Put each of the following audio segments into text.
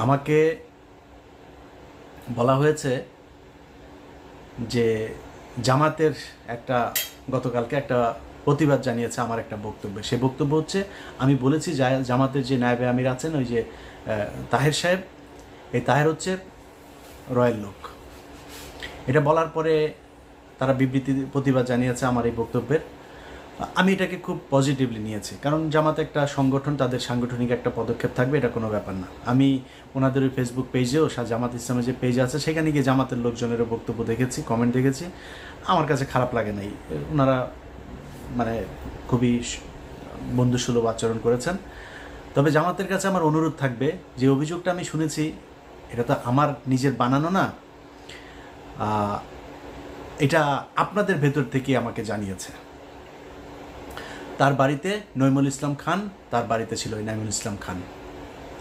আমাকে বলা হয়েছে যে জামাতের একটা গতকালকে একটা প্রতিবাদ জানিয়েছে আমার একটা বক্তব্যে। সেই বক্তব্য হচ্ছে, আমি বলেছি জামাতের যে নায়েবে আমির আছেন ওই যে তাহের সাহেব, এই তাহের হচ্ছে রয়্যাল লোক। এটা বলার পরে তারা প্রতিবাদ জানিয়েছে আমার এই বক্তব্যের। আমি এটাকে খুব পজিটিভলি নিয়েছি, কারণ জামাত একটা সংগঠন, তাদের সাংগঠনিক একটা পদক্ষেপ থাকবে, এটা কোনো ব্যাপার না। আমি ওনাদের ওই ফেসবুক পেজেও জামাত ইসলামের যে পেজ আছে সেখানে গিয়ে জামাতের লোকজনেরও বক্তব্য দেখেছি, কমেন্ট দেখেছি। আমার কাছে খারাপ লাগে নাই, ওনারা মানে খুবই বন্ধুসুলভ আচরণ করেছেন। তবে জামাতের কাছে আমার অনুরোধ থাকবে, যে অভিযোগটা আমি শুনেছি এটা তো আমার নিজের বানানো না, এটা আপনাদের ভেতর থেকে আমাকে জানিয়েছে। তার বাড়িতে নইমুল ইসলাম খান, তার বাড়িতে ছিল নাইমুল ইসলাম খান,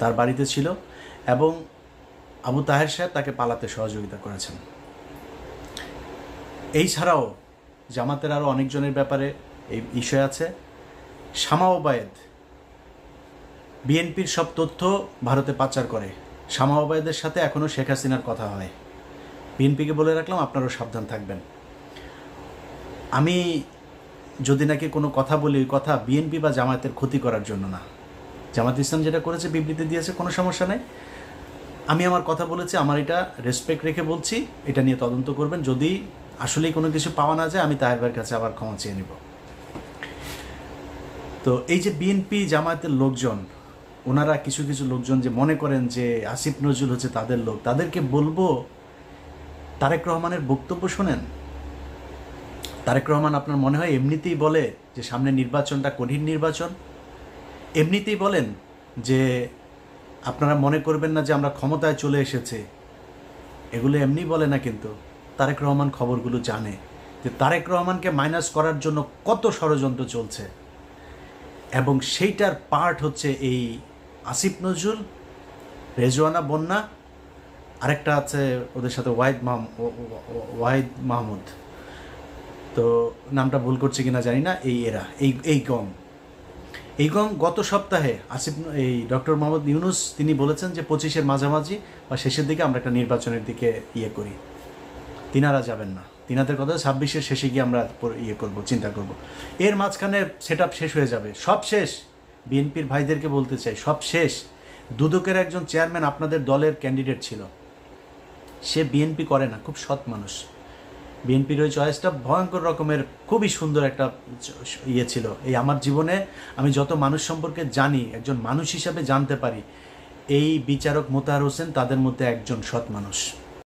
তার বাড়িতে ছিল, এবং আবু তাহের সাহেব তাকে পালাতে সহযোগিতা করেছেন। এই ছাড়াও জামাতের আরও অনেকজনের ব্যাপারে এই বিষয় আছে। শামা ওবায়েদ বিএনপির সব তথ্য ভারতে পাচার করে। শামা ওবায়েদের সাথে এখনও শেখ হাসিনার কথা হয়। বিএনপিকে বলে রাখলাম, আপনারাও সাবধান থাকবেন। আমি যদি নাকি কোনো কথা বলি, ওই কথা বিএনপি বা জামায়াতের ক্ষতি করার জন্য না। জামাত ইসলাম যেটা করেছে, বিবৃতি দিয়েছে, কোনো সমস্যা নেই। আমি আমার কথা বলেছি, আমার এটা রেসপেক্ট রেখে বলছি। এটা নিয়ে তদন্ত করবেন, যদি আসলেই কোনো কিছু পাওয়া না যায় আমি তাহের ভাইয়ের কাছে আবার ক্ষমা চেয়ে নেব। তো এই যে বিএনপি জামায়াতের লোকজন, ওনারা কিছু কিছু লোকজন যে মনে করেন যে আসিফ নজরুল হচ্ছে তাদের লোক, তাদেরকে বলবো তারেক রহমানের বক্তব্য শোনেন। তারেক রহমান আপনার মনে হয় এমনিতেই বলে যে সামনে নির্বাচনটা কঠিন নির্বাচন? এমনিতেই বলেন যে আপনারা মনে করবেন না যে আমরা ক্ষমতায় চলে এসেছে? এগুলো এমনি বলে না, কিন্তু তারেক রহমান খবরগুলো জানে যে তারেক রহমানকে মাইনাস করার জন্য কত ষড়যন্ত্র চলছে, এবং সেইটার পার্ট হচ্ছে এই আসিফ নজরুল, রেজওয়ানা বন্যা, আরেকটা আছে ওদের সাথে ওয়াহিদ মাহমুদ, তো নামটা ভুল করছি কিনা জানি না। এই গং গত সপ্তাহে এই ডক্টর মোহাম্মদ ইউনুস তিনি বলেছেন যে 25-এর মাঝামাঝি বা শেষের দিকে আমরা একটা নির্বাচনের দিকে করি। তিনারা যাবেন না, তিনাদের কথা 26-এর শেষে গিয়ে আমরা চিন্তা করব। এর মাঝখানে সেট শেষ হয়ে যাবে, সব শেষ। বিএনপির ভাইদেরকে বলতে চাই, সব শেষ। দুদকের একজন চেয়ারম্যান আপনাদের দলের ক্যান্ডিডেট ছিল, সে বিএনপি করে না, খুব সৎ মানুষ। বিএনপির ওই চয়েসটা ভয়ঙ্কর রকমের খুবই সুন্দর একটা ছিল। এই আমার জীবনে আমি যত মানুষ সম্পর্কে জানি, একজন মানুষ হিসাবে জানতে পারি, এই বিচারক মোতাহার হোসেন তাদের মধ্যে একজন সৎ মানুষ।